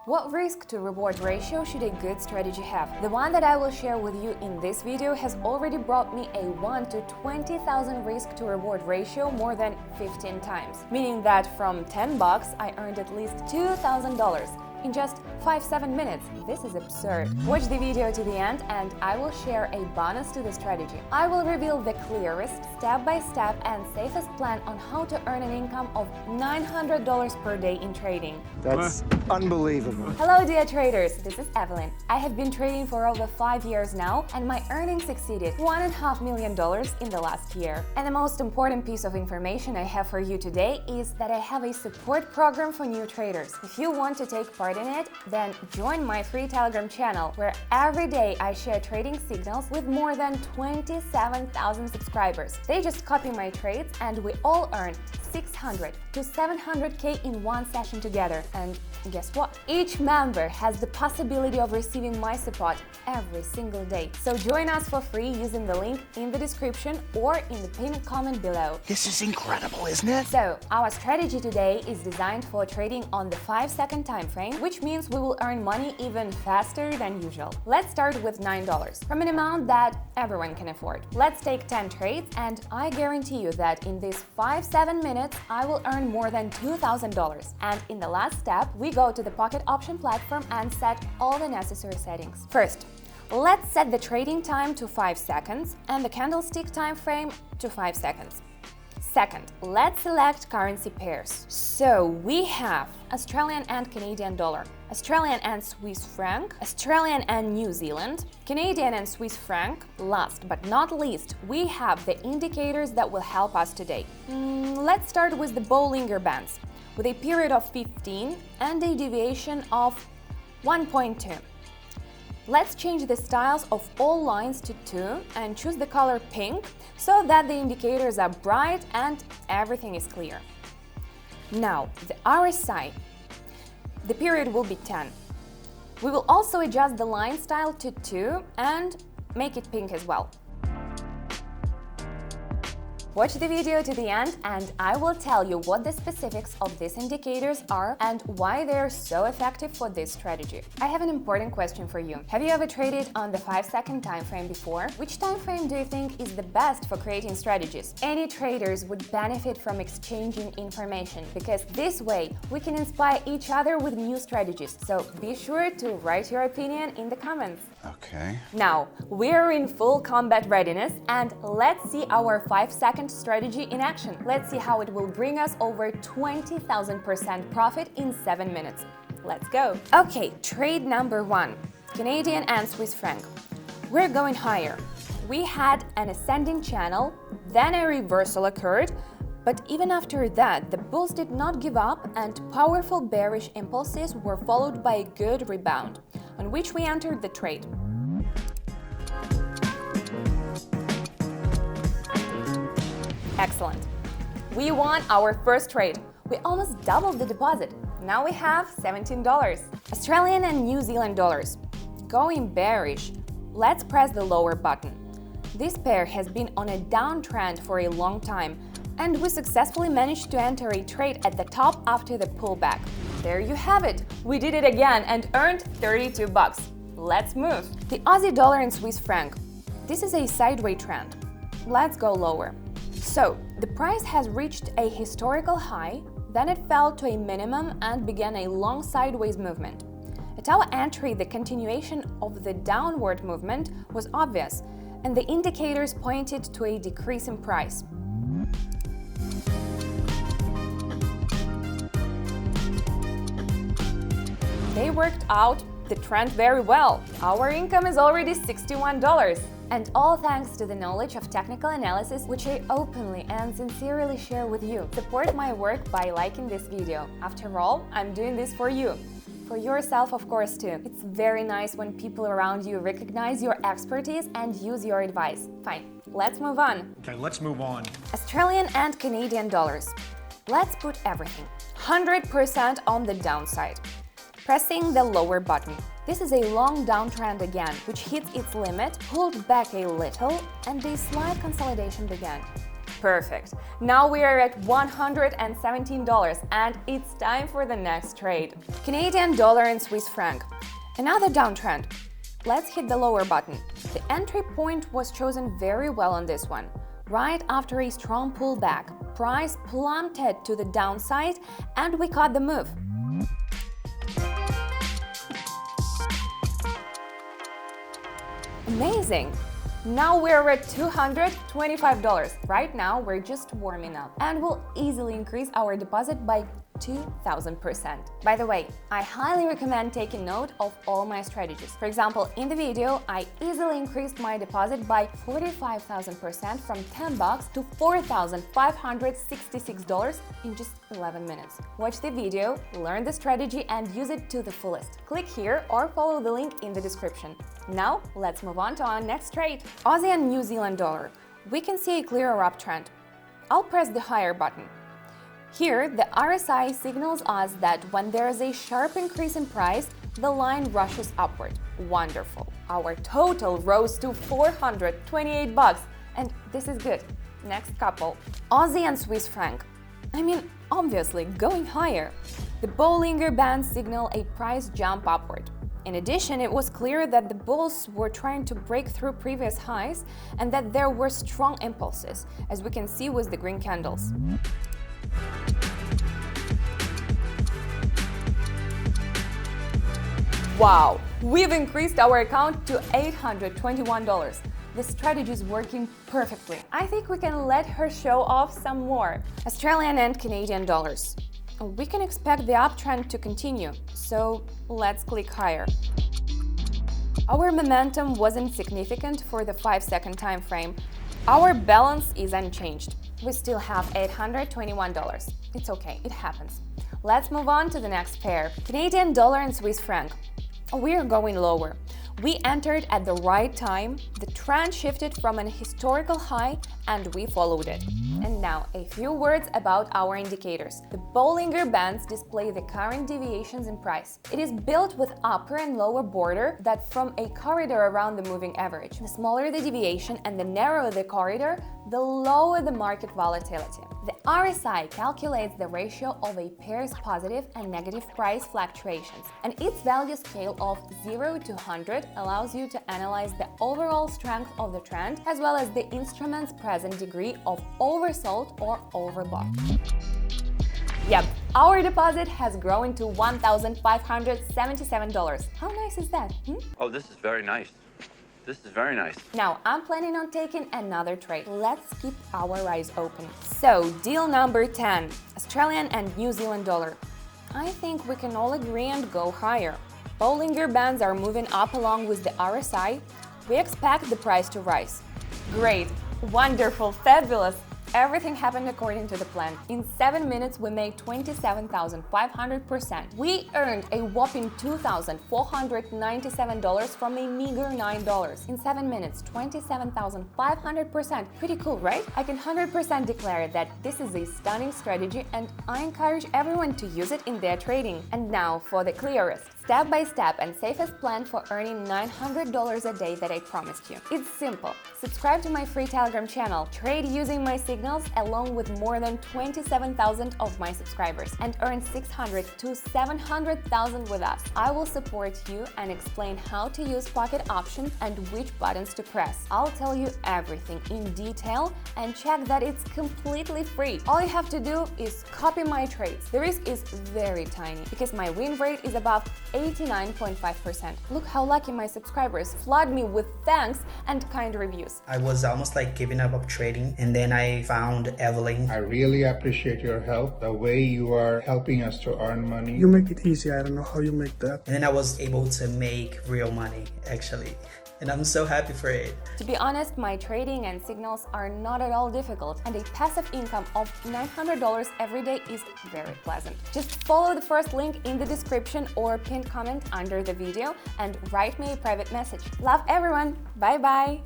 What risk to reward ratio should a good strategy have? The one that I will share with you in this video has already brought me a 1 to 20,000 risk to reward ratio more than 15 times, meaning that from $10 I earned at least $2,000 in just 5-7 minutes. This is absurd. Watch the video to the end and I will share a bonus to the strategy. I will reveal the clearest, step-by-step and safest plan on how to earn an income of $900 per day in trading. That's unbelievable. Hello dear traders, this is Evelyn. I have been trading for over 5 years now and my earnings exceeded $1.5 million in the last year. And the most important piece of information I have for you today is that I have a support program for new traders. If you want to take part in it, then join my free Telegram channel where every day I share trading signals with more than 27,000 subscribers. They just copy my trades and we all earn 600 to 700k in one session together. And guess what? Each member has the possibility of receiving my support every single day. So join us for free using the link in the description or in the pinned comment below. This is incredible, isn't it? So, our strategy today is designed for trading on the 5-second time frame, which means we will earn money even faster than usual. Let's start with $9 from an amount that everyone can afford. Let's take 10 trades and I guarantee you that in these 5-7 minutes I will earn more than $2,000. And in the last step, we go to the Pocket Option platform and set all the necessary settings. First, let's set the trading time to 5 seconds and the candlestick time frame to 5 seconds. Second, let's select currency pairs. So we have Australian and Canadian dollar, Australian and Swiss franc, Australian and New Zealand, Canadian and Swiss franc. Last but not least, we have the indicators that will help us today. Let's start with the Bollinger Bands with a period of 15 and a deviation of 1.2. Let's change the styles of all lines to 2 and choose the color pink so that the indicators are bright and everything is clear. Now, the RSI. The period will be 10. We will also adjust the line style to 2 and make it pink as well. Watch the video to the end and I will tell you what the specifics of these indicators are and why they are so effective for this strategy. I have an important question for you. Have you ever traded on the 5-second time frame before? Which time frame do you think is the best for creating strategies? Any traders would benefit from exchanging information because this way we can inspire each other with new strategies. So be sure to write your opinion in the comments. Okay. Now, we're in full combat readiness and let's see our 5-second strategy in action. Let's see how it will bring us over 20,000% profit in 7 minutes. Let's go. Okay, trade number 1, Canadian and Swiss franc. We're going higher. We had an ascending channel, then a reversal occurred, but even after that, the bulls did not give up and powerful bearish impulses were followed by a good rebound, on which we entered the trade. Excellent. We won our first trade. We almost doubled the deposit. Now we have $17. Australian and New Zealand dollars. Going bearish. Let's press the lower button. This pair has been on a downtrend for a long time, and we successfully managed to enter a trade at the top after the pullback. There you have it. We did it again and earned $32. Let's move. The Aussie dollar and Swiss franc. This is a sideways trend. Let's go lower. So, the price has reached a historical high, then it fell to a minimum and began a long sideways movement. At our entry, the continuation of the downward movement was obvious, and the indicators pointed to a decrease in price. They worked out the trend very well. Our income is already $61. And all thanks to the knowledge of technical analysis, which I openly and sincerely share with you. Support my work by liking this video. After all, I'm doing this for you. For yourself, of course, too. It's very nice when people around you recognize your expertise and use your advice. Fine, let's move on. Okay, let's move on. Australian and Canadian dollars. Let's put everything 100% on the downside. Pressing the lower button. This is a long downtrend again, which hits its limit, pulled back a little, and a slight consolidation began. Perfect. Now we are at $117 and it's time for the next trade. Canadian dollar and Swiss franc. Another downtrend. Let's hit the lower button. The entry point was chosen very well on this one. Right after a strong pullback, price plummeted to the downside and we caught the move. Amazing! Now we're at $225. Right now we're just warming up and we'll easily increase our deposit by 2,000%. By the way, I highly recommend taking note of all my strategies. For example, in the video, I easily increased my deposit by 45,000% from $10 to $4,566 in just 11 minutes. Watch the video, learn the strategy and use it to the fullest. Click here or follow the link in the description. Now, let's move on to our next trade. Aussie and New Zealand dollar. We can see a clearer uptrend. I'll press the higher button. Here, the RSI signals us that when there is a sharp increase in price, the line rushes upward. Wonderful. Our total rose to $428, and this is good. Next couple. Aussie and Swiss franc. I mean, obviously, going higher. The Bollinger Bands signal a price jump upward. In addition, it was clear that the bulls were trying to break through previous highs and that there were strong impulses, as we can see with the green candles. Wow, we've increased our account to $821. The strategy is working perfectly. I think we can let her show off some more. Australian and Canadian dollars. We can expect the uptrend to continue, so let's click higher. Our momentum wasn't significant for the 5-second time frame. Our balance is unchanged. We still have $821. It's okay, it happens. Let's move on to the next pair. Canadian dollar and Swiss franc. We're going lower. We entered at the right time, the trend shifted from an historical high and we followed it. And now a few words about our indicators. The Bollinger Bands display the current deviations in price. It is built with upper and lower border that form a corridor around the moving average. The smaller the deviation and the narrower the corridor, the lower the market volatility. The RSI calculates the ratio of a pair's positive and negative price fluctuations, and its value scale of 0 to 100 allows you to analyze the overall strength of the trend as well as the instrument's present degree of oversold or overbought. Yep, our deposit has grown to $1,577. How nice is that? Oh, this is very nice. This is very nice. Now, I'm planning on taking another trade. Let's keep our eyes open. So, deal number 10, Australian and New Zealand dollar. I think we can all agree and go higher. Bollinger Bands are moving up along with the RSI. We expect the price to rise. Great, wonderful, fabulous. Everything happened according to the plan. In 7 minutes, we made 27,500%. We earned a whopping $2,497 from a meager $9. In 7 minutes, 27,500%. Pretty cool, right? I can 100% declare that this is a stunning strategy and I encourage everyone to use it in their trading. And now for the clearest, step-by-step and safest plan for earning $900 a day that I promised you. It's simple. Subscribe to my free Telegram channel, trade using my signals along with more than 27,000 of my subscribers, and earn 600 to 700,000 with us. I will support you and explain how to use pocket options and which buttons to press. I'll tell you everything in detail and check that it's completely free. All you have to do is copy my trades. The risk is very tiny because my win rate is above 89.5%. Look how lucky my subscribers flood me with thanks and kind reviews. I was almost like giving up trading, and then I found Evelyn. I really appreciate your help, the way you are helping us to earn money. You make it easy. I don't know how you make that. And then I was able to make real money, actually. And I'm so happy for it. To be honest, my trading and signals are not at all difficult, and a passive income of $900 every day is very pleasant. Just follow the first link in the description or pinned comment under the video and write me a private message. Love everyone! Bye bye!